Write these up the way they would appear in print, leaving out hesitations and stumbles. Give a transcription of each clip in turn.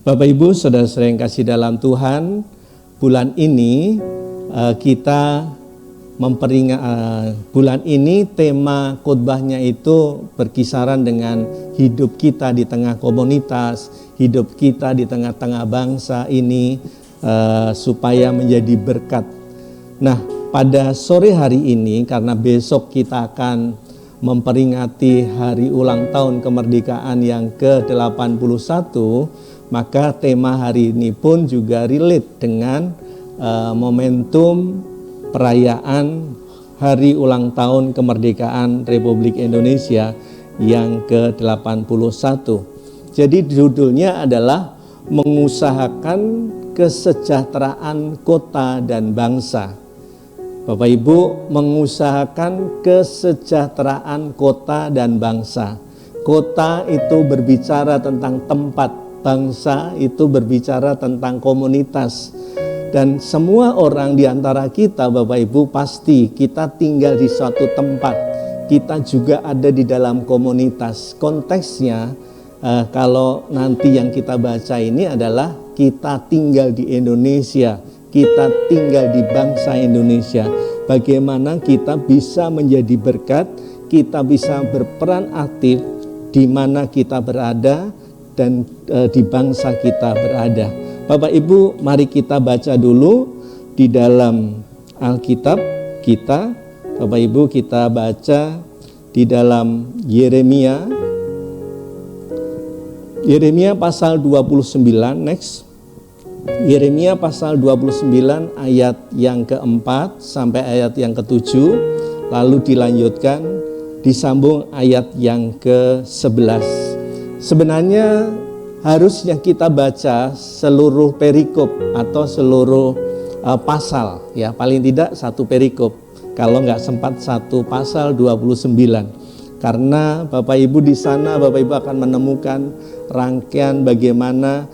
Bapak Ibu, saudara-saudara yang kasih dalam Tuhan, bulan ini kita bulan ini tema khotbahnya itu berkisaran dengan hidup kita di tengah komunitas, hidup kita di tengah-tengah bangsa ini supaya menjadi berkat. Nah, pada sore hari ini karena besok kita akan memperingati hari ulang tahun kemerdekaan yang ke-81, maka tema hari ini pun juga relate dengan momentum perayaan hari ulang tahun kemerdekaan Republik Indonesia yang ke-81. Jadi judulnya adalah mengusahakan kesejahteraan kota dan bangsa. Bapak Ibu, mengusahakan kesejahteraan kota dan bangsa. Kota itu berbicara tentang tempat, bangsa itu berbicara tentang komunitas. Dan semua orang di antara kita, Bapak Ibu, pasti kita tinggal di suatu tempat. Kita juga ada di dalam komunitas. Konteksnya kalau nanti yang kita baca ini adalah kita tinggal di Indonesia. Kita tinggal di bangsa Indonesia. Bagaimana kita bisa menjadi berkat, kita bisa berperan aktif di mana kita berada dan di bangsa kita berada. Bapak Ibu, mari kita baca dulu di dalam Alkitab kita. Bapak Ibu, kita baca di dalam Yeremia pasal 29, next. Yeremia pasal 29 ayat yang keempat sampai ayat yang ketujuh, lalu dilanjutkan disambung ayat yang ke-11. Sebenarnya harusnya kita baca seluruh perikop atau seluruh pasal, ya paling tidak satu perikop. Kalau nggak sempat satu pasal 29, karena Bapak Ibu di sana Bapak Ibu akan menemukan rangkaian bagaimana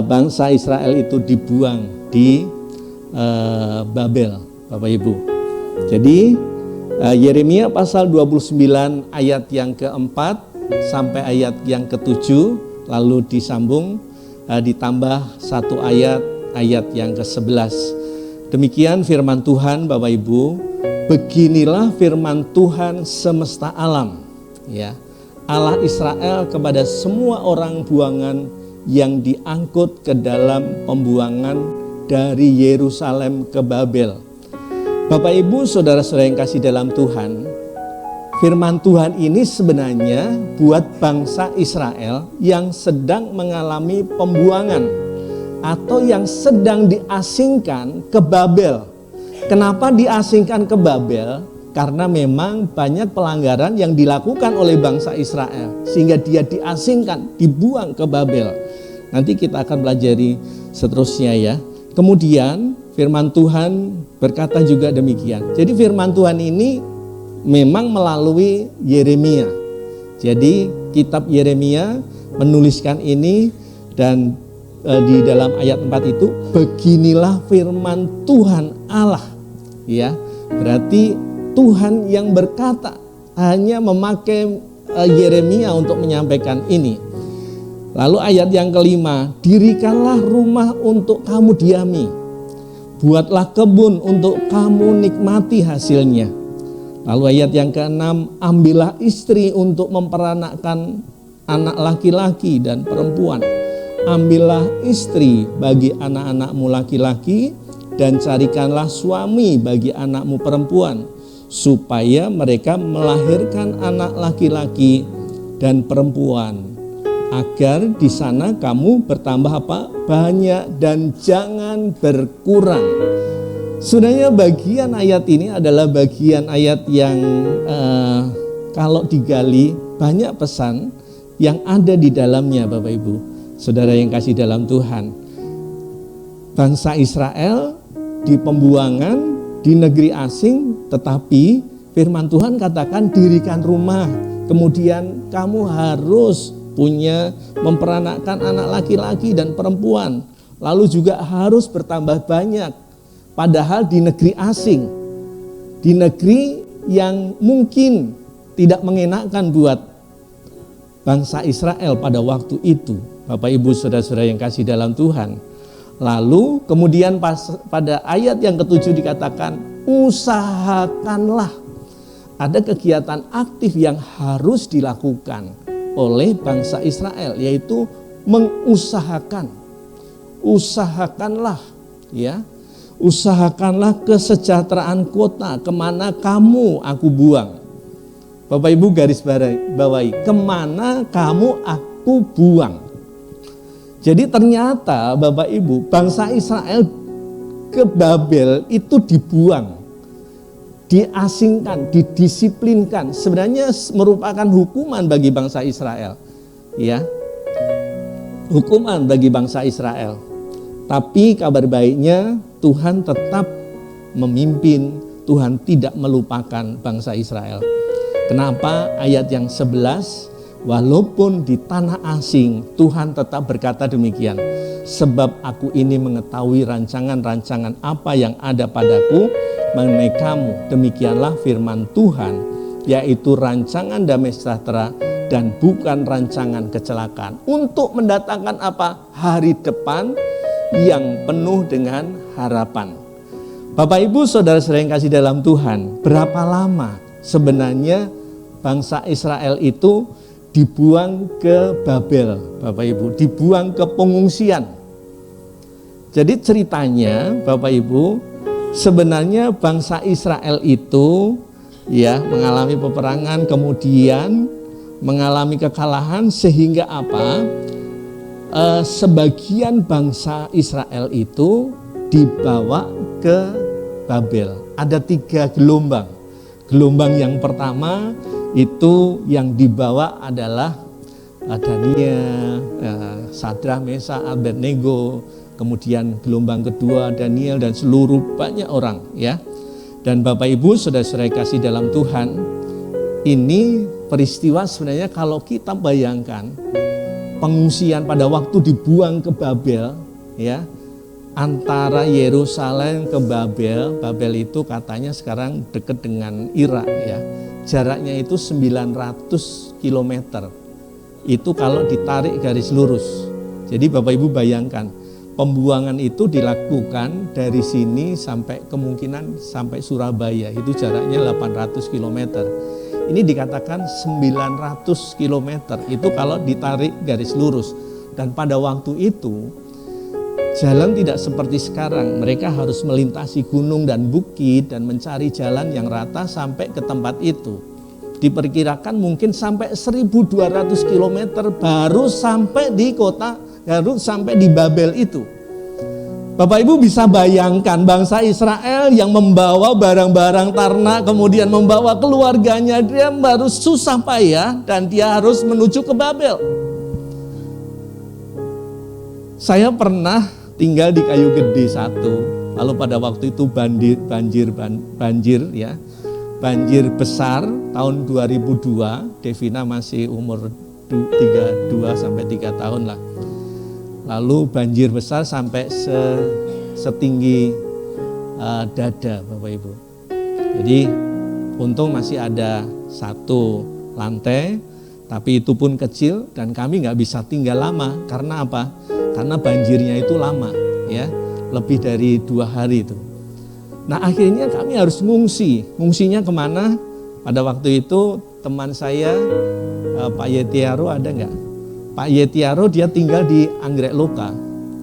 bangsa Israel itu dibuang di Babel, Bapak Ibu. Jadi Yeremia pasal 29 ayat yang keempat sampai ayat yang ketujuh, lalu disambung ditambah satu ayat yang ke-11. Demikian firman Tuhan, Bapak Ibu. Beginilah firman Tuhan semesta alam, ya, Allah Israel kepada semua orang buangan yang diangkut ke dalam pembuangan dari Yerusalem ke Babel. Bapak Ibu, saudara-saudara yang kasih dalam Tuhan, firman Tuhan ini sebenarnya buat bangsa Israel yang sedang mengalami pembuangan atau yang sedang diasingkan ke Babel. Kenapa diasingkan ke Babel? Karena memang banyak pelanggaran yang dilakukan oleh bangsa Israel sehingga dia diasingkan, dibuang ke Babel. Nanti kita akan pelajari seterusnya, ya. Kemudian firman Tuhan berkata juga demikian. Jadi firman Tuhan ini memang melalui Yeremia. Jadi kitab Yeremia menuliskan ini, dan di dalam ayat 4 itu beginilah firman Tuhan Allah, ya. Berarti Tuhan yang berkata, hanya memakai Yeremia untuk menyampaikan ini. Lalu ayat yang kelima, dirikanlah rumah untuk kamu diami, buatlah kebun untuk kamu nikmati hasilnya. Lalu ayat yang keenam, ambillah istri untuk memperanakkan anak laki-laki dan perempuan. Ambillah istri bagi anak-anakmu laki-laki dan carikanlah suami bagi anakmu perempuan, supaya mereka melahirkan anak laki-laki dan perempuan, agar di sana kamu bertambah banyak dan jangan berkurang. Sebenarnya bagian ayat ini adalah bagian ayat yang kalau digali banyak pesan yang ada di dalamnya, Bapak Ibu, saudara yang kasih dalam Tuhan. Bangsa Israel di pembuangan di negeri asing, tetapi firman Tuhan katakan dirikan rumah, kemudian kamu harus memperanakkan anak laki-laki dan perempuan, lalu juga harus bertambah banyak. Padahal di negeri asing, di negeri yang mungkin tidak mengenakan buat bangsa Israel pada waktu itu. Bapak Ibu saudara-saudara yang kasih dalam Tuhan. Lalu kemudian pada ayat yang ke-7 dikatakan, usahakanlah. Ada kegiatan aktif yang harus dilakukan oleh bangsa Israel, yaitu mengusahakan. Usahakanlah, ya. Usahakanlah kesejahteraan kota, kemana kamu aku buang. Bapak Ibu garis bawahi, kemana kamu aku buang. Jadi ternyata Bapak Ibu, bangsa Israel ke Babel itu dibuang, diasingkan, didisiplinkan. Sebenarnya merupakan hukuman bagi bangsa Israel, ya, hukuman bagi bangsa Israel. Tapi kabar baiknya Tuhan tetap memimpin, Tuhan tidak melupakan bangsa Israel. Kenapa? Ayat yang 11, walaupun di tanah asing, Tuhan tetap berkata demikian. Sebab aku ini mengetahui rancangan-rancangan apa yang ada padaku mengenai kamu. Demikianlah firman Tuhan, yaitu rancangan damai sejahtera dan bukan rancangan kecelakaan. Untuk mendatangkan apa? Hari depan yang penuh dengan harapan. Bapak Ibu saudara-saudara yang kasih dalam Tuhan, berapa lama sebenarnya bangsa Israel itu dibuang ke Babel, Bapak Ibu, dibuang ke pengungsian. Jadi ceritanya Bapak Ibu, sebenarnya bangsa Israel itu ya mengalami peperangan, kemudian mengalami kekalahan, sehingga apa? Sebagian bangsa Israel itu dibawa ke Babel. Ada 3 gelombang. Gelombang yang pertama itu yang dibawa adalah Daniel, Sadrak, Mesak, Abednego. Kemudian gelombang kedua Daniel dan seluruh banyak orang, ya. Dan Bapak Ibu saudara-saudara kasih dalam Tuhan, ini peristiwa sebenarnya kalau kita bayangkan pengungsian pada waktu dibuang ke Babel, ya, antara Yerusalem ke Babel. Babel itu katanya sekarang dekat dengan Irak, ya. Jaraknya itu 900 km. Itu kalau ditarik garis lurus. Jadi Bapak Ibu bayangkan, pembuangan itu dilakukan dari sini sampai kemungkinan sampai Surabaya. Itu jaraknya 800 km. Ini dikatakan 900 km. Itu kalau ditarik garis lurus. Dan pada waktu itu jalan tidak seperti sekarang. Mereka harus melintasi gunung dan bukit dan mencari jalan yang rata sampai ke tempat itu. Diperkirakan mungkin sampai 1200 km baru sampai di kota, baru sampai di Babel itu. Bapak Ibu bisa bayangkan bangsa Israel yang membawa barang-barang ternak, kemudian membawa keluarganya, dia baru susah payah dan dia harus menuju ke Babel. Saya pernah tinggal di Kayu Gede 1, lalu pada waktu itu banjir, ya, banjir besar tahun 2002. Devina masih umur 2-3 tahun lah. Lalu banjir besar sampai setinggi dada Bapak Ibu. Jadi untung masih ada 1 lantai, tapi itu pun kecil dan kami nggak bisa tinggal lama. Karena apa? Karena banjirnya itu lama, ya, lebih dari 2 hari itu. Nah akhirnya kami harus ngungsi. Ngungsinya kemana? Pada waktu itu teman saya Pak Yetiaro ada nggak? Pak Yetiaro dia tinggal di Anggrek Loka.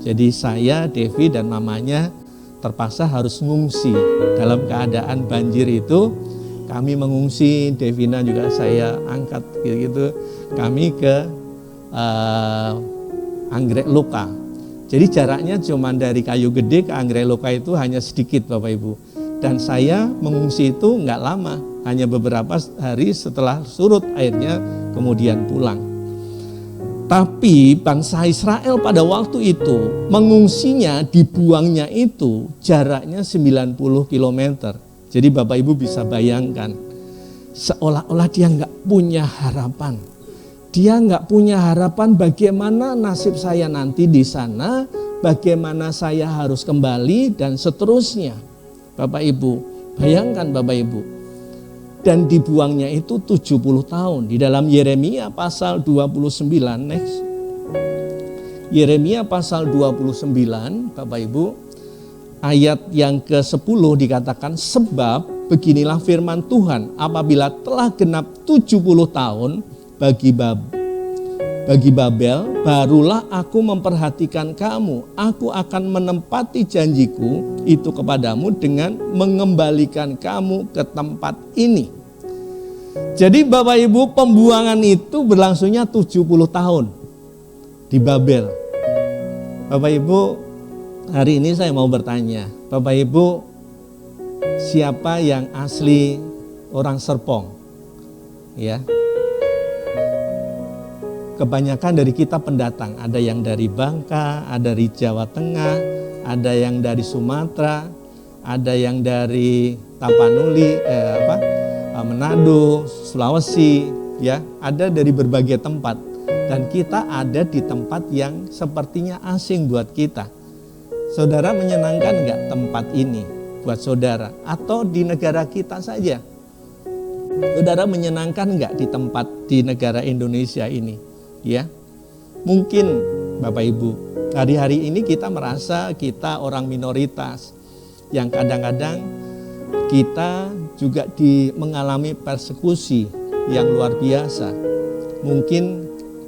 Jadi saya, Devi dan mamanya terpaksa harus ngungsi. Dalam keadaan banjir itu kami mengungsi, Devina juga saya angkat gitu. Kami ke Anggrek Loka. Jadi jaraknya cuma dari Kayu Gede ke Anggrek Loka itu hanya sedikit Bapak Ibu. Dan saya mengungsi itu nggak lama, hanya beberapa hari setelah surut airnya kemudian pulang. Tapi bangsa Israel pada waktu itu mengungsinya, dibuangnya itu jaraknya 90 km. Jadi Bapak Ibu bisa bayangkan, seolah-olah dia nggak punya harapan. Dia nggak punya harapan bagaimana nasib saya nanti di sana, bagaimana saya harus kembali dan seterusnya. Bapak Ibu, bayangkan Bapak Ibu. Dan dibuangnya itu 70 tahun. Di dalam Yeremia pasal 29 next. Yeremia pasal 29, Bapak Ibu, ayat yang ke-10 dikatakan, sebab beginilah firman Tuhan, apabila telah genap 70 tahun bagi Babel, barulah aku memperhatikan kamu. Aku akan menempati janjiku itu kepadamu dengan mengembalikan kamu ke tempat ini. Jadi Bapak Ibu, pembuangan itu berlangsungnya 70 tahun di Babel. Bapak Ibu, hari ini saya mau bertanya, Bapak Ibu, siapa yang asli orang Serpong? Ya. Kebanyakan dari kita pendatang, ada yang dari Bangka, ada dari Jawa Tengah, ada yang dari Sumatera, ada yang dari Tapanuli, Manado, Sulawesi, ya, ada dari berbagai tempat. Dan kita ada di tempat yang sepertinya asing buat kita. Saudara, menyenangkan enggak tempat ini buat saudara? Atau di negara kita saja? Saudara, menyenangkan enggak di tempat di negara Indonesia ini? Ya, mungkin Bapak Ibu, hari-hari ini kita merasa kita orang minoritas yang kadang-kadang kita juga mengalami persekusi yang luar biasa. Mungkin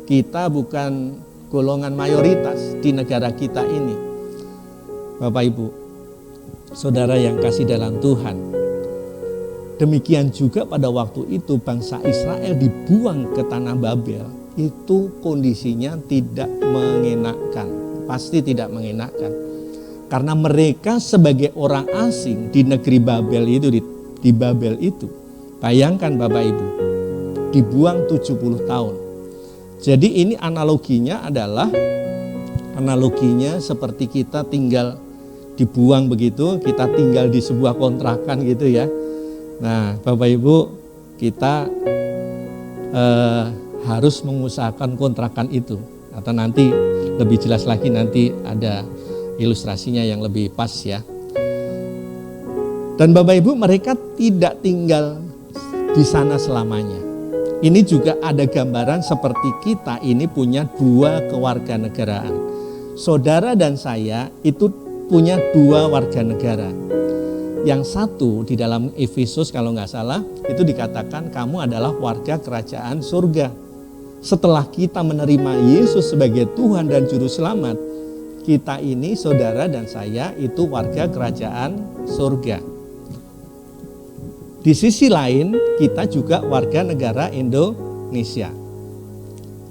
kita bukan golongan mayoritas di negara kita ini. Bapak Ibu, saudara yang kasih dalam Tuhan, demikian juga pada waktu itu bangsa Israel dibuang ke tanah Babel. Itu kondisinya tidak mengenakan, pasti tidak mengenakan. Karena mereka sebagai orang asing di negeri Babel itu, di Babel itu. Bayangkan Bapak Ibu, dibuang 70 tahun. Jadi ini analoginya seperti kita tinggal dibuang begitu, kita tinggal di sebuah kontrakan gitu ya. Nah Bapak Ibu, kita harus mengusahakan kontrakan itu. Atau nanti lebih jelas lagi, nanti ada ilustrasinya yang lebih pas ya. Dan Bapak Ibu, mereka tidak tinggal di sana selamanya. Ini juga ada gambaran seperti kita ini punya dua kewarganegaraan. Saudara dan saya itu punya dua warga negara. Yang satu di dalam Efesus kalau nggak salah itu dikatakan kamu adalah warga kerajaan surga. Setelah kita menerima Yesus sebagai Tuhan dan Juru Selamat, kita ini, saudara dan saya, itu warga kerajaan surga. Di sisi lain, kita juga warga negara Indonesia.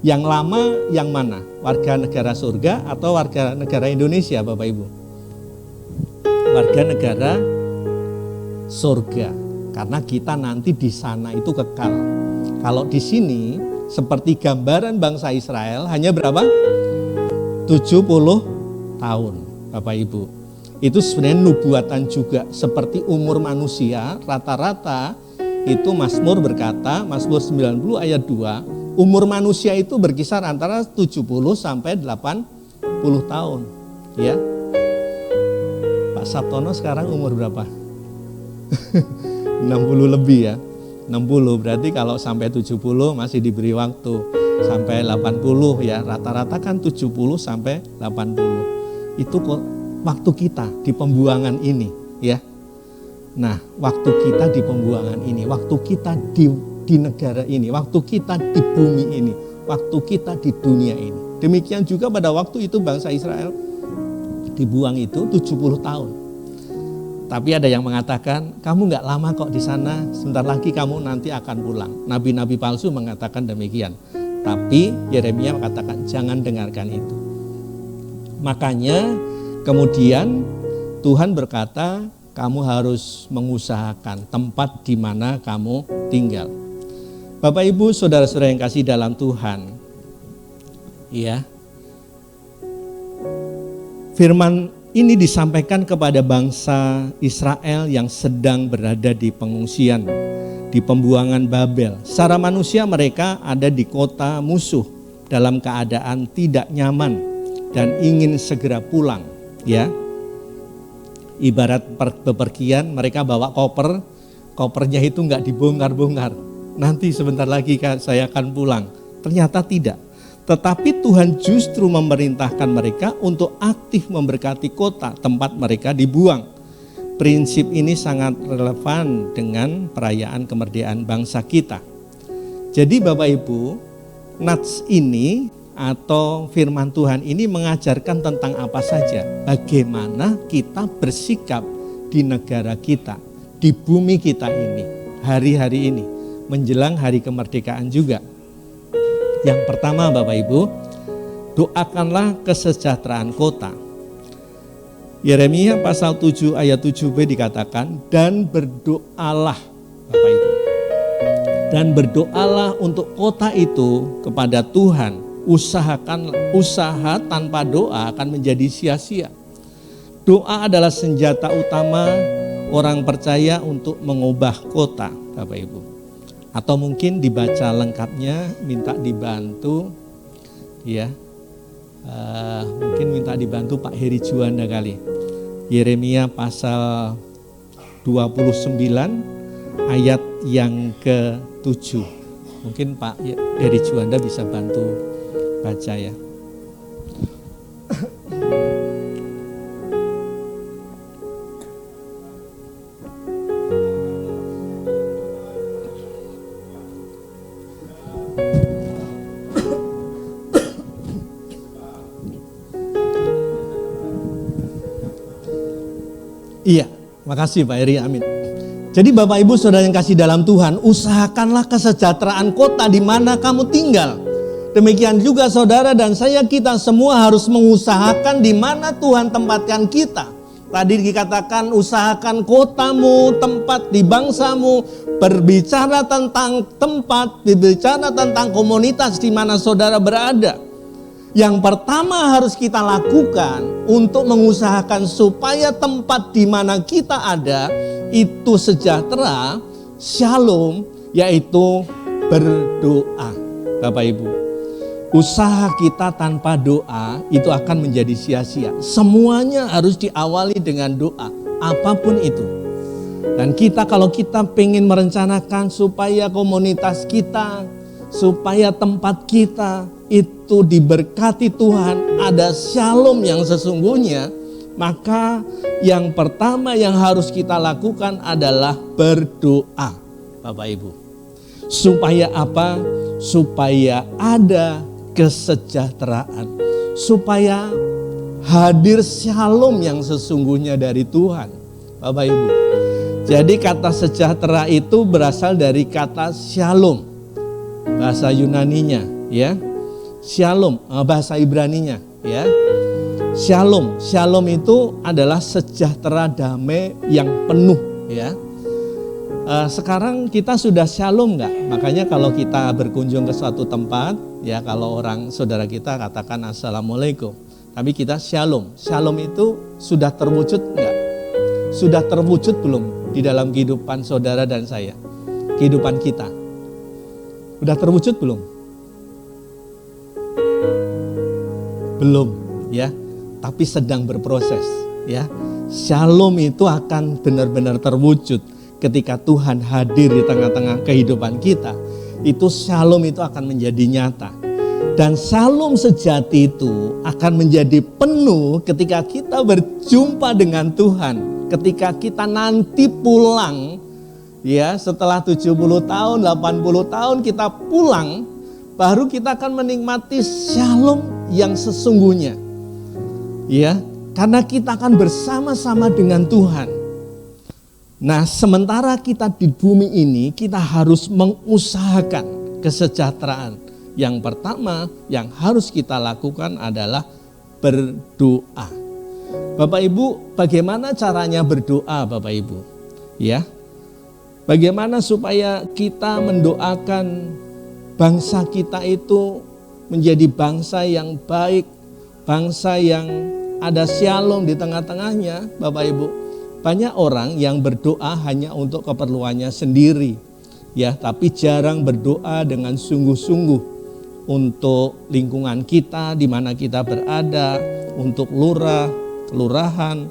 Yang lama yang mana? Warga negara surga atau warga negara Indonesia, Bapak Ibu? Warga negara surga. Karena kita nanti di sana itu kekal. Kalau di sini, seperti gambaran bangsa Israel, hanya berapa? 70 tahun, Bapak Ibu. Itu sebenarnya nubuatan juga, seperti umur manusia, rata-rata itu Mazmur berkata, Mazmur 90 ayat 2, umur manusia itu berkisar antara 70 sampai 80 tahun. Ya. Pak Sabtono sekarang umur berapa? 60 lebih ya. 60 berarti kalau sampai 70 masih diberi waktu sampai 80 ya, rata-rata kan 70 sampai 80. Itu kok waktu kita di pembuangan ini ya. Nah, waktu kita di pembuangan ini, waktu kita di negara ini, waktu kita di bumi ini, waktu kita di dunia ini. Demikian juga pada waktu itu bangsa Israel dibuang itu 70 tahun. Tapi ada yang mengatakan, kamu nggak lama kok di sana, sebentar lagi kamu nanti akan pulang. Nabi-nabi palsu mengatakan demikian. Tapi Yeremia mengatakan, jangan dengarkan itu. Makanya kemudian Tuhan berkata, kamu harus mengusahakan tempat di mana kamu tinggal. Bapak Ibu, saudara-saudara yang kasih dalam Tuhan, ya, firman ini disampaikan kepada bangsa Israel yang sedang berada di pengungsian, di pembuangan Babel. Secara manusia mereka ada di kota musuh dalam keadaan tidak nyaman dan ingin segera pulang. Ya, ibarat bepergian, mereka bawa kopernya itu nggak dibongkar-bongkar. Nanti sebentar lagi saya akan pulang. Ternyata tidak. Tetapi Tuhan justru memerintahkan mereka untuk aktif memberkati kota tempat mereka dibuang. Prinsip ini sangat relevan dengan perayaan kemerdekaan bangsa kita. Jadi Bapak Ibu, nats ini atau firman Tuhan ini mengajarkan tentang apa saja. Bagaimana kita bersikap di negara kita, di bumi kita ini, hari-hari ini, menjelang hari kemerdekaan juga. Yang pertama Bapak Ibu, doakanlah kesejahteraan kota. Yeremia pasal 7 ayat 7b dikatakan, dan berdoalah Bapak Ibu. Dan berdoalah untuk kota itu kepada Tuhan. Usaha tanpa doa akan menjadi sia-sia. Doa adalah senjata utama orang percaya untuk mengubah kota Bapak Ibu. Atau mungkin dibaca lengkapnya, minta dibantu, ya, mungkin minta dibantu Pak Heri Juanda kali. Yeremia pasal 29 ayat yang ke-7. Mungkin Pak Heri Juanda bisa bantu baca ya. Iya, makasih Pak Eri, amin. Jadi Bapak Ibu Saudara yang kasih dalam Tuhan, usahakanlah kesejahteraan kota di mana kamu tinggal. Demikian juga saudara dan saya, kita semua harus mengusahakan di mana Tuhan tempatkan kita. Tadi dikatakan usahakan kotamu, tempat di bangsamu, berbicara tentang tempat, berbicara tentang komunitas di mana saudara berada. Yang pertama harus kita lakukan untuk mengusahakan supaya tempat di mana kita ada itu sejahtera, shalom, yaitu berdoa. Bapak Ibu, usaha kita tanpa doa itu akan menjadi sia-sia. Semuanya harus diawali dengan doa, apapun itu. Dan kalau kita pengen merencanakan supaya komunitas kita, supaya tempat kita itu diberkati Tuhan, ada shalom yang sesungguhnya, maka yang pertama yang harus kita lakukan adalah berdoa, Bapak Ibu. Supaya apa? Supaya ada kesejahteraan, supaya hadir shalom yang sesungguhnya dari Tuhan, Bapak Ibu. Jadi kata sejahtera itu berasal dari kata shalom, bahasa Yunaninya, ya. Shalom, bahasa Ibraninya, ya. Shalom itu adalah sejahtera, damai yang penuh, ya. Sekarang kita sudah shalom enggak? Makanya kalau kita berkunjung ke suatu tempat, ya, kalau orang saudara kita katakan assalamualaikum, tapi kita shalom. Shalom itu sudah terwujud enggak? Sudah terwujud belum di dalam kehidupan saudara dan saya? Kehidupan kita. Sudah terwujud belum? Belum, ya, tapi sedang berproses, ya. Shalom itu akan benar-benar terwujud ketika Tuhan hadir di tengah-tengah kehidupan kita. Itu shalom itu akan menjadi nyata. Dan shalom sejati itu akan menjadi penuh ketika kita berjumpa dengan Tuhan. Ketika kita nanti pulang, ya, setelah 70 tahun, 80 tahun kita pulang, baru kita akan menikmati shalom yang sesungguhnya, ya, karena kita akan bersama-sama dengan Tuhan. Nah, sementara kita di bumi ini, kita harus mengusahakan kesejahteraan. Yang pertama yang harus kita lakukan adalah berdoa. Bapak Ibu, bagaimana caranya berdoa, Bapak Ibu? Ya, bagaimana supaya kita mendoakan bangsa kita itu menjadi bangsa yang baik, bangsa yang ada shalom di tengah-tengahnya, Bapak Ibu. Banyak orang yang berdoa hanya untuk keperluannya sendiri, ya, tapi jarang berdoa dengan sungguh-sungguh untuk lingkungan kita di mana kita berada, untuk lurah, kelurahan,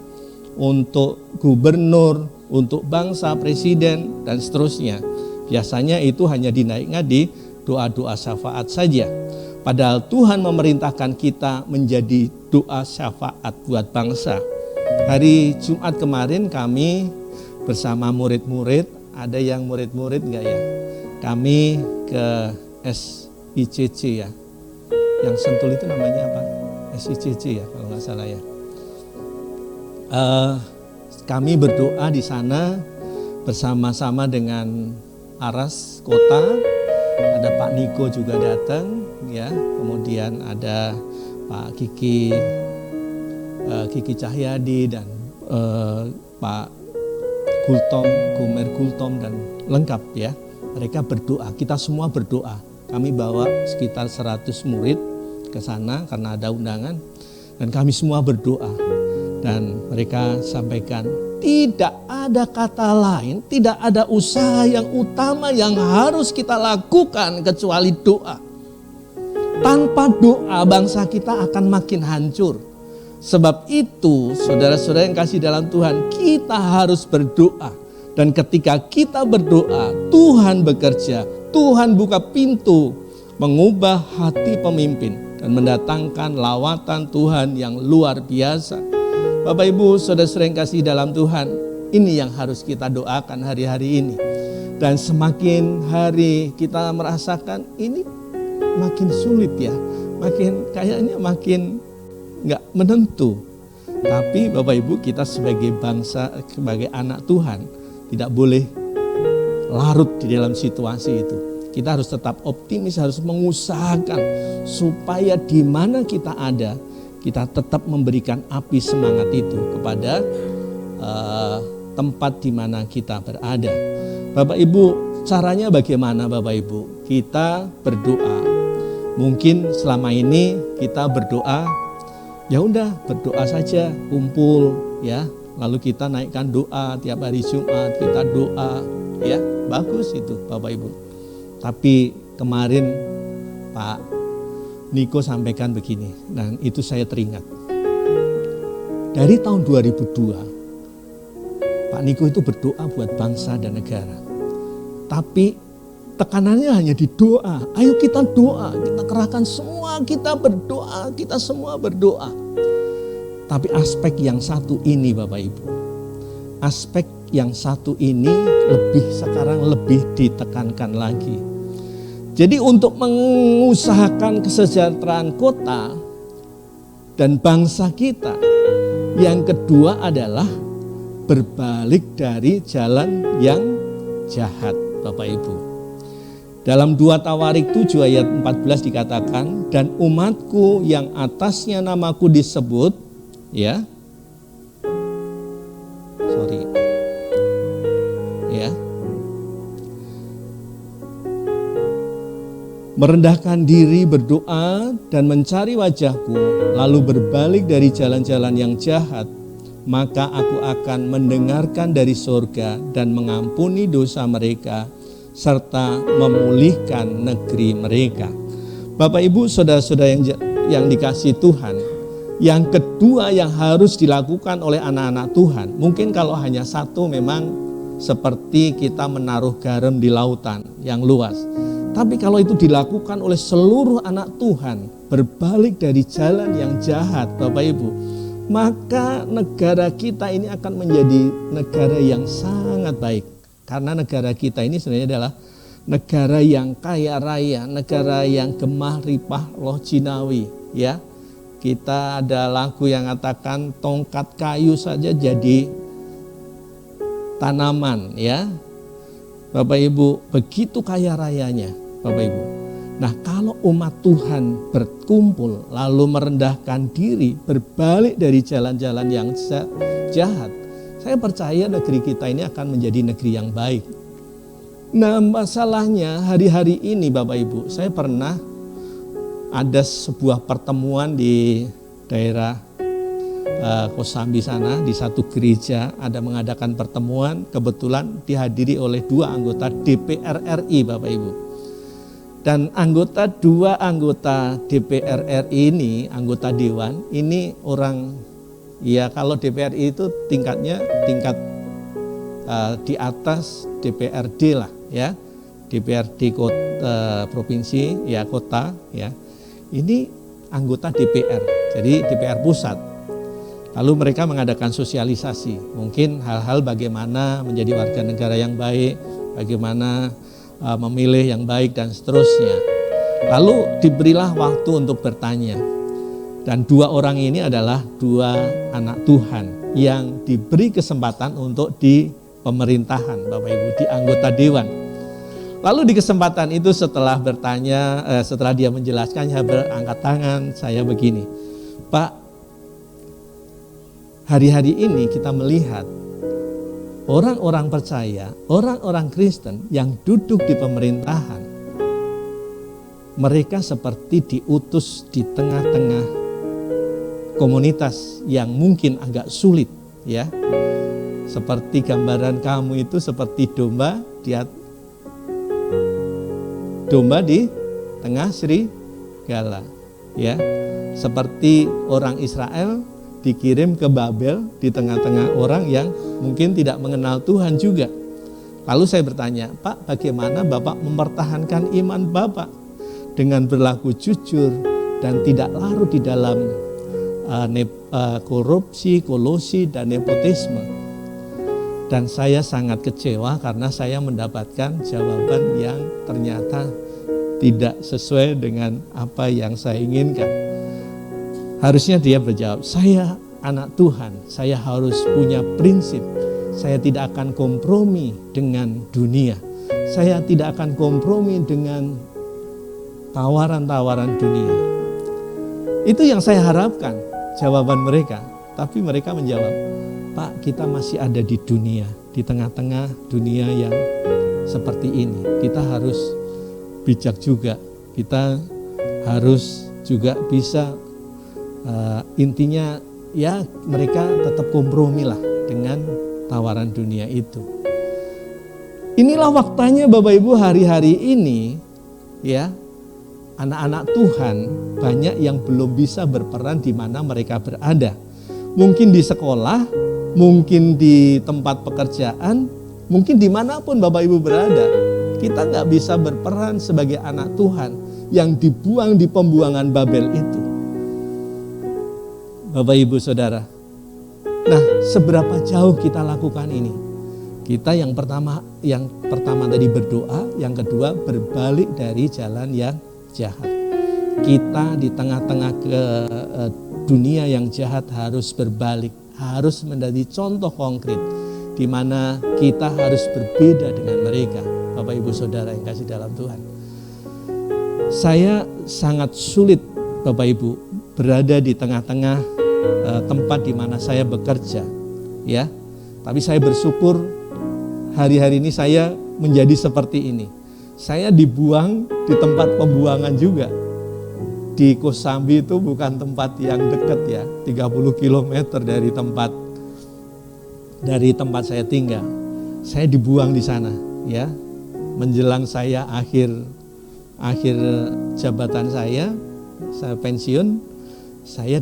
untuk gubernur, untuk bangsa, presiden, dan seterusnya. Biasanya itu hanya dinaikkan di doa-doa syafaat saja. Padahal Tuhan memerintahkan kita menjadi doa syafaat buat bangsa. Hari Jumat kemarin kami bersama murid-murid, ada yang murid-murid enggak ya? Kami ke SICC ya. Yang Sentul itu namanya apa? SICC ya kalau nggak salah ya. Kami berdoa di sana bersama-sama dengan Aras Kota, ada Pak Niko juga datang ya, kemudian ada Pak Kiki Cahyadi dan Pak Gumer Gultom dan lengkap ya. Mereka berdoa, kita semua berdoa. Kami bawa sekitar 100 murid ke sana karena ada undangan dan kami semua berdoa. Dan mereka sampaikan, tidak ada kata lain, tidak ada usaha yang utama yang harus kita lakukan kecuali doa. Tanpa doa bangsa kita akan makin hancur. Sebab itu saudara-saudara yang kasih dalam Tuhan, kita harus berdoa. Dan ketika kita berdoa, Tuhan bekerja, Tuhan buka pintu, mengubah hati pemimpin dan mendatangkan lawatan Tuhan yang luar biasa. Bapak Ibu, saudara-saudara yang kasih dalam Tuhan, ini yang harus kita doakan hari-hari ini. Dan semakin hari kita merasakan ini makin sulit ya, kayaknya makin nggak menentu. Tapi Bapak Ibu, kita sebagai bangsa, sebagai anak Tuhan, tidak boleh larut di dalam situasi itu. Kita harus tetap optimis, harus mengusahakan supaya di mana kita ada, kita tetap memberikan api semangat itu kepada tempat di mana kita berada. Bapak Ibu, caranya bagaimana Bapak Ibu? Kita berdoa. Mungkin selama ini kita berdoa, ya udah berdoa saja, kumpul ya. Lalu kita naikkan doa tiap hari Jumat, kita doa ya. Bagus itu Bapak Ibu. Tapi kemarin Pak Niko sampaikan begini, dan itu saya teringat. Dari tahun 2002, Pak Niko itu berdoa buat bangsa dan negara. Tapi tekanannya hanya di doa. Ayo kita doa, kita kerahkan semua, kita berdoa, kita semua berdoa. Tapi aspek yang satu ini Bapak Ibu, aspek yang satu ini sekarang lebih ditekankan lagi. Jadi untuk mengusahakan kesejahteraan kota dan bangsa kita, yang kedua adalah berbalik dari jalan yang jahat Bapak Ibu. Dalam 2 Tawarik 7 ayat 14 dikatakan, dan umatku yang atasnya namaku disebut, ya, merendahkan diri, berdoa dan mencari wajahku, lalu berbalik dari jalan-jalan yang jahat, maka aku akan mendengarkan dari surga dan mengampuni dosa mereka, serta memulihkan negeri mereka. Bapak Ibu, saudara-saudara yang dikasihi Tuhan, yang kedua yang harus dilakukan oleh anak-anak Tuhan, mungkin kalau hanya satu memang seperti kita menaruh garam di lautan yang luas. Tapi kalau itu dilakukan oleh seluruh anak Tuhan, berbalik dari jalan yang jahat Bapak Ibu, maka negara kita ini akan menjadi negara yang sangat baik. Karena negara kita ini sebenarnya adalah negara yang kaya raya, negara yang gemah ripah loh Jinawi. Ya, kita ada lagu yang mengatakan tongkat kayu saja jadi tanaman, ya. Bapak Ibu, begitu kaya rayanya Bapak Ibu. Nah, kalau umat Tuhan berkumpul lalu merendahkan diri, berbalik dari jalan-jalan yang jahat, saya percaya negeri kita ini akan menjadi negeri yang baik. Nah, masalahnya hari-hari ini Bapak Ibu, saya pernah ada sebuah pertemuan di daerah Kosambi sana, di satu gereja ada mengadakan pertemuan, kebetulan dihadiri oleh 2 anggota DPR RI Bapak Ibu. Dan dua anggota DPR RI ini, anggota dewan, ini orang, ya kalau DPR RI itu tingkat di atas DPRD lah ya, DPRD kota, provinsi, ya kota ya. ini anggota DPR, jadi DPR pusat. Lalu mereka mengadakan sosialisasi, mungkin hal-hal bagaimana menjadi warga negara yang baik, bagaimana memilih yang baik dan seterusnya. Lalu diberilah waktu untuk bertanya. Dan 2 orang ini adalah 2 anak Tuhan yang diberi kesempatan untuk di pemerintahan, Bapak Ibu, di anggota dewan. Lalu di kesempatan itu setelah bertanya, setelah dia menjelaskan, saya berangkat tangan, saya begini, Pak, hari-hari ini kita melihat orang-orang percaya, orang-orang Kristen yang duduk di pemerintahan, mereka seperti diutus di tengah-tengah komunitas yang mungkin agak sulit, ya. Seperti gambaran kamu itu seperti domba di tengah serigala, ya. Seperti orang Israel dikirim ke Babel di tengah-tengah orang yang mungkin tidak mengenal Tuhan juga. Lalu saya bertanya, Pak, bagaimana Bapak mempertahankan iman Bapak dengan berlaku jujur dan tidak larut di dalam korupsi, kolusi, dan nepotisme? Dan saya sangat kecewa karena saya mendapatkan jawaban yang ternyata tidak sesuai dengan apa yang saya inginkan. Harusnya dia berjawab, saya anak Tuhan, saya harus punya prinsip. Saya tidak akan kompromi dengan dunia. Saya tidak akan kompromi dengan tawaran-tawaran dunia. Itu yang saya harapkan, jawaban mereka. Tapi mereka menjawab, Pak, kita masih ada di dunia, di tengah-tengah dunia yang seperti ini. Kita harus bijak juga, kita harus juga bisa, intinya ya mereka tetap kompromi lah dengan tawaran dunia itu. Inilah waktanya Bapak Ibu hari-hari ini, ya, anak-anak Tuhan banyak yang belum bisa berperan di mana mereka berada. Mungkin di sekolah, mungkin di tempat pekerjaan, mungkin dimanapun Bapak Ibu berada. Kita nggak bisa berperan sebagai anak Tuhan yang dibuang di pembuangan Babel itu. Bapak Ibu Saudara, nah seberapa jauh kita lakukan ini? Kita yang pertama tadi berdoa, yang kedua berbalik dari jalan yang jahat. Kita di tengah-tengah dunia yang jahat harus berbalik, harus menjadi contoh konkret di mana kita harus berbeda dengan mereka. Bapak Ibu Saudara yang kasih dalam Tuhan, saya sangat sulit Bapak Ibu berada di tengah-tengah tempat di mana saya bekerja, ya. Tapi saya bersyukur hari-hari ini saya menjadi seperti ini. Saya dibuang di tempat pembuangan juga. Di Kosambi itu bukan tempat yang dekat ya, 30 km dari tempat saya tinggal. Saya dibuang di sana, ya. Menjelang saya akhir jabatan saya pensiun, saya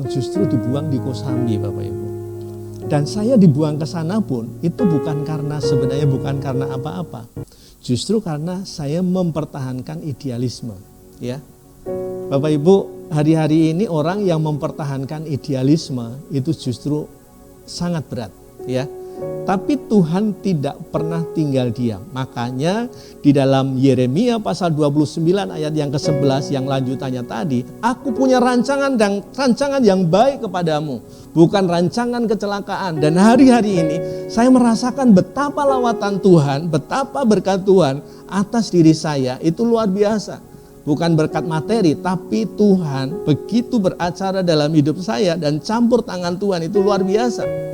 justru dibuang di Kosambi, Bapak Ibu. Dan saya dibuang ke sana pun itu sebenarnya bukan karena apa-apa. Justru karena saya mempertahankan idealisme, ya. Bapak Ibu, hari-hari ini orang yang mempertahankan idealisme itu justru sangat berat, ya. Tapi Tuhan tidak pernah tinggal diam. Makanya di dalam Yeremia pasal 29 ayat yang ke-11 yang lanjutannya tadi, aku punya rancangan yang baik kepadamu, bukan rancangan kecelakaan. Dan hari-hari ini saya merasakan betapa lawatan Tuhan, betapa berkat Tuhan atas diri saya itu luar biasa. Bukan berkat materi, tapi Tuhan begitu beracara dalam hidup saya dan campur tangan Tuhan itu luar biasa.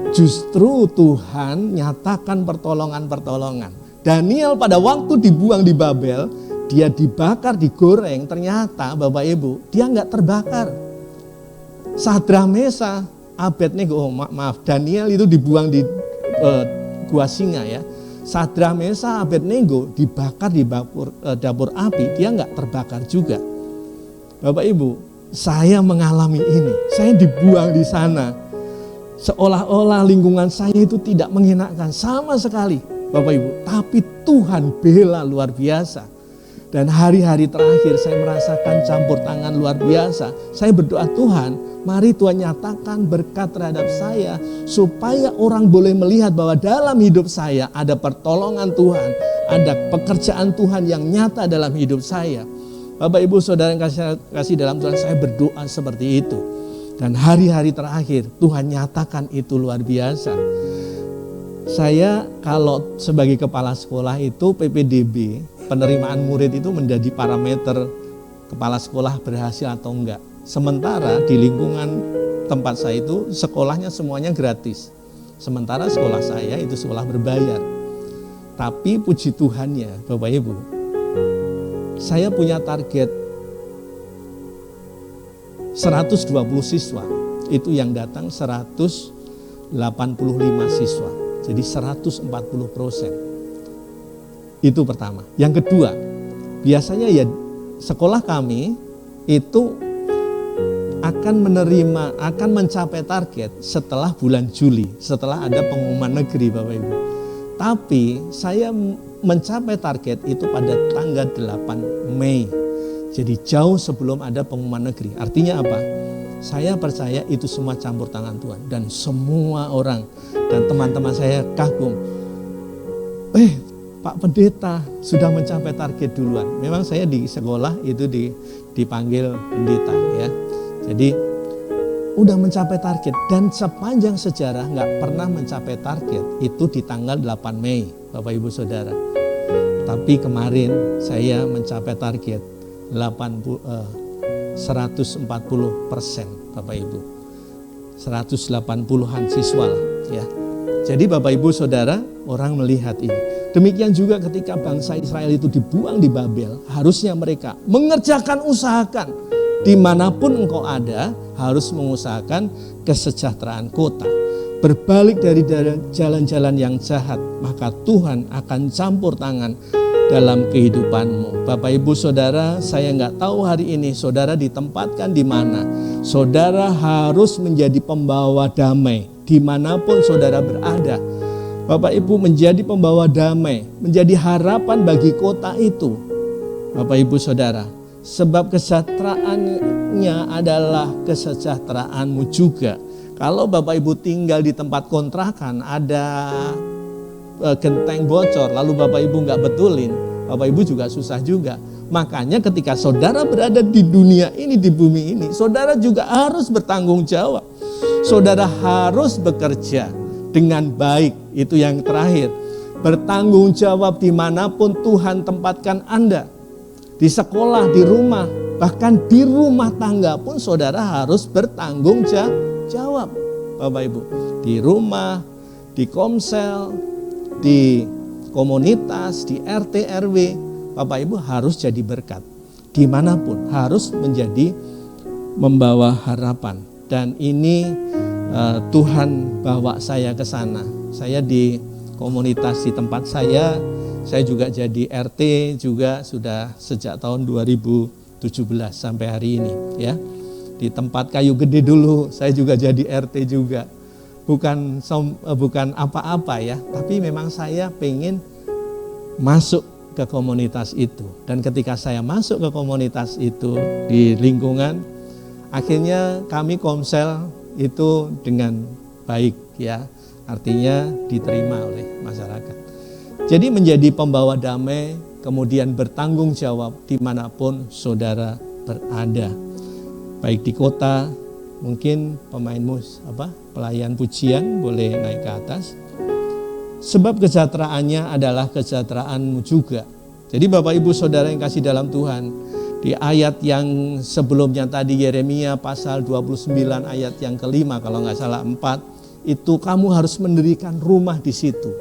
Justru Tuhan nyatakan pertolongan-pertolongan. Daniel pada waktu dibuang di Babel, dia dibakar, digoreng, ternyata Bapak Ibu, dia nggak terbakar. Sadrak Mesah, Abednego, Daniel itu dibuang di gua singa ya. Sadrak Mesah, Abednego dibakar di dapur api, dia nggak terbakar juga. Bapak Ibu, saya mengalami ini, saya dibuang di sana. Seolah-olah lingkungan saya itu tidak mengenakan sama sekali, Bapak Ibu. Tapi Tuhan bela luar biasa. Dan hari-hari terakhir saya merasakan campur tangan luar biasa. Saya berdoa, Tuhan, mari Tuhan nyatakan berkat terhadap saya, supaya orang boleh melihat bahwa dalam hidup saya ada pertolongan Tuhan, ada pekerjaan Tuhan yang nyata dalam hidup saya. Bapak Ibu Saudara yang kasih dalam Tuhan, saya berdoa seperti itu. Dan hari-hari terakhir Tuhan nyatakan itu luar biasa. Saya kalau sebagai kepala sekolah itu PPDB, penerimaan murid itu menjadi parameter kepala sekolah berhasil atau enggak. Sementara di lingkungan tempat saya itu sekolahnya semuanya gratis. Sementara sekolah saya itu sekolah berbayar. Tapi puji Tuhannya Bapak Ibu, saya punya target 120 siswa. Itu yang datang 185 siswa. Jadi 140%. Itu pertama. Yang kedua, biasanya ya sekolah kami itu akan mencapai target setelah bulan Juli, setelah ada pengumuman negeri Bapak Ibu. Tapi saya mencapai target itu pada tanggal 8 Mei. Jadi jauh sebelum ada pengumuman negeri. Artinya apa? Saya percaya itu semua campur tangan Tuhan. Dan semua orang dan teman-teman saya kagum. Pak Pendeta sudah mencapai target duluan. Memang saya di sekolah itu dipanggil pendeta ya. Jadi udah mencapai target, dan sepanjang sejarah nggak pernah mencapai target itu di tanggal 8 Mei Bapak Ibu Saudara. Tapi kemarin saya mencapai target 140% Bapak Ibu. 180-an siswa lah ya. Jadi Bapak Ibu Saudara, orang melihat ini. Demikian juga ketika bangsa Israel itu dibuang di Babel, harusnya mereka usahakan dimanapun engkau ada, harus mengusahakan kesejahteraan kota. Berbalik dari jalan-jalan yang jahat, maka Tuhan akan campur tangan dalam kehidupanmu. Bapak Ibu Saudara, saya nggak tahu hari ini saudara ditempatkan di mana. Saudara harus menjadi pembawa damai dimanapun saudara berada. Bapak Ibu menjadi pembawa damai, menjadi harapan bagi kota itu. Bapak Ibu Saudara, sebab kesejahteraannya adalah kesejahteraanmu juga. Kalau Bapak Ibu tinggal di tempat kontrakan, ada genteng bocor, lalu Bapak Ibu nggak betulin, Bapak Ibu juga susah juga. Makanya ketika saudara berada di dunia ini, di bumi ini, saudara juga harus bertanggung jawab. Saudara harus bekerja dengan baik. Itu yang terakhir, bertanggung jawab dimanapun Tuhan tempatkan Anda. Di sekolah, di rumah, bahkan di rumah tangga pun saudara harus bertanggung jawab Bapak Ibu. Di rumah, di komsel, di komunitas, di RT RW, Bapak Ibu harus jadi berkat. Dimanapun harus menjadi membawa harapan. Dan ini Tuhan bawa saya ke sana. Saya di komunitas di tempat saya juga jadi RT juga sudah sejak tahun 2017 sampai hari ini ya. Di tempat Kayu Gede dulu saya juga jadi RT juga. Bukan apa-apa ya, tapi memang saya pengen masuk ke komunitas itu. Dan ketika saya masuk ke komunitas itu di lingkungan, akhirnya kami komsel itu dengan baik ya, artinya diterima oleh masyarakat. Jadi menjadi pembawa damai, kemudian bertanggung jawab dimanapun saudara berada. Baik di kota, mungkin pelayan pujian boleh naik ke atas. Sebab kesejahteraannya adalah kesejahteraanmu juga. Jadi Bapak Ibu Saudara yang kasih dalam Tuhan, di ayat yang sebelumnya tadi Yeremia pasal 29 ayat yang kelima kalau nggak salah 4, itu kamu harus mendirikan rumah di situ.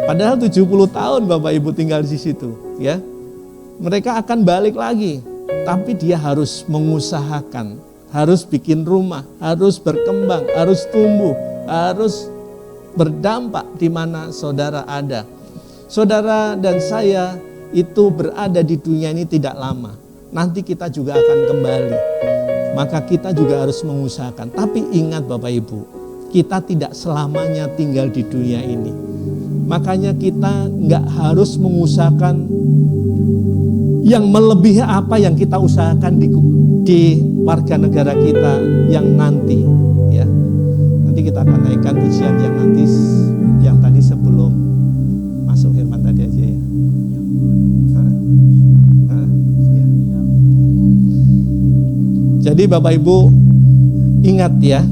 Padahal 70 tahun Bapak Ibu tinggal di situ ya. Mereka akan balik lagi, tapi dia harus mengusahakan, harus bikin rumah, harus berkembang, harus tumbuh, harus berdampak di mana saudara ada. Saudara dan saya itu berada di dunia ini tidak lama. Nanti kita juga akan kembali. Maka kita juga harus mengusahakan. Tapi ingat Bapak Ibu, kita tidak selamanya tinggal di dunia ini. Makanya kita nggak harus mengusahakan yang melebihi apa yang kita usahakan di warga negara kita yang nanti, ya. Nanti kita akan naikkan pujian yang nanti, yang tadi sebelum masuk firman tadi aja ya. Ya. Jadi Bapak Ibu ingat ya,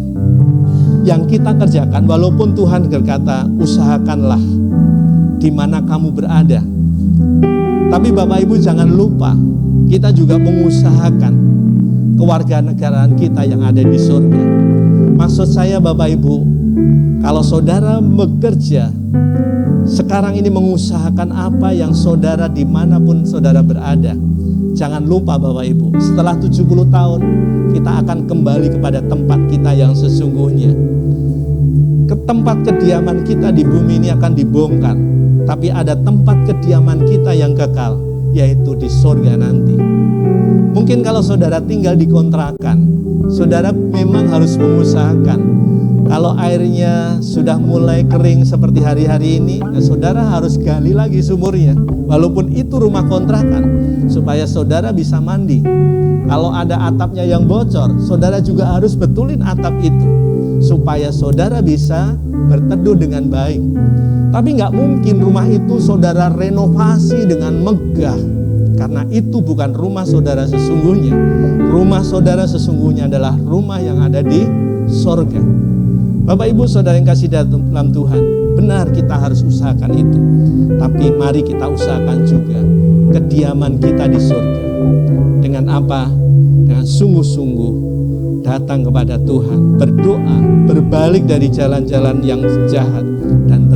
yang kita kerjakan walaupun Tuhan berkata usahakanlah di mana kamu berada. Tapi Bapak Ibu jangan lupa kita juga mengusahakan kewarganegaraan kita yang ada di surga. Maksud saya Bapak Ibu, kalau saudara bekerja sekarang ini mengusahakan apa yang saudara dimanapun saudara berada, jangan lupa Bapak Ibu, setelah 70 tahun kita akan kembali kepada tempat kita yang sesungguhnya. Ke tempat kediaman kita di bumi ini akan dibongkar, tapi ada tempat kediaman kita yang kekal, yaitu di surga nanti. Mungkin kalau saudara tinggal di kontrakan, saudara memang harus mengusahakan. Kalau airnya sudah mulai kering seperti hari-hari ini, ya saudara harus gali lagi sumurnya. Walaupun itu rumah kontrakan, supaya saudara bisa mandi. Kalau ada atapnya yang bocor, saudara juga harus betulin atap itu, supaya saudara bisa berteduh dengan baik. Tapi nggak mungkin rumah itu saudara renovasi dengan megah, karena itu bukan rumah saudara sesungguhnya. Rumah saudara sesungguhnya adalah rumah yang ada di sorga. Bapak Ibu saudara yang kasih dalam Tuhan, benar kita harus usahakan itu. Tapi mari kita usahakan juga kediaman kita di surga. Dengan apa? Dengan sungguh-sungguh datang kepada Tuhan, berdoa, berbalik dari jalan-jalan yang jahat, dan